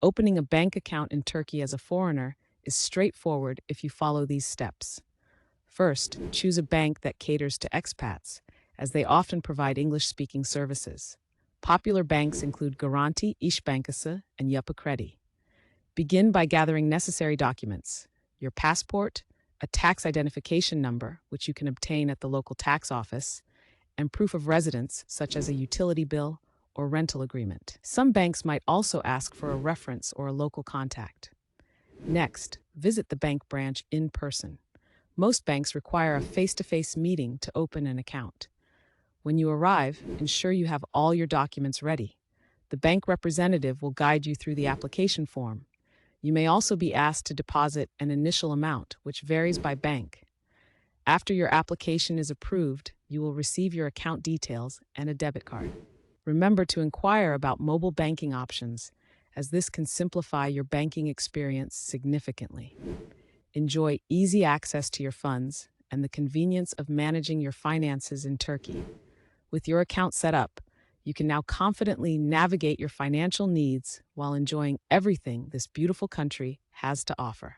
Opening a bank account in Turkey as a foreigner is straightforward if you follow these steps. First, choose a bank that caters to expats, as they often provide English-speaking services. Popular banks include Garanti, İş Bankası, and Yapı Kredi. Begin by gathering necessary documents: your passport, a tax identification number, which you can obtain at the local tax office, and proof of residence, such as a utility bill or rental agreement. Some banks might also ask for a reference or a local contact. Next, visit the bank branch in person. Most banks require a face-to-face meeting to open an account. When you arrive, ensure you have all your documents ready. The bank representative will guide you through the application form. You may also be asked to deposit an initial amount, which varies by bank. After your application is approved, you will receive your account details and a debit card. Remember to inquire about mobile banking options, as this can simplify your banking experience significantly. Enjoy easy access to your funds and the convenience of managing your finances in Turkey. With your account set up, you can now confidently navigate your financial needs while enjoying everything this beautiful country has to offer.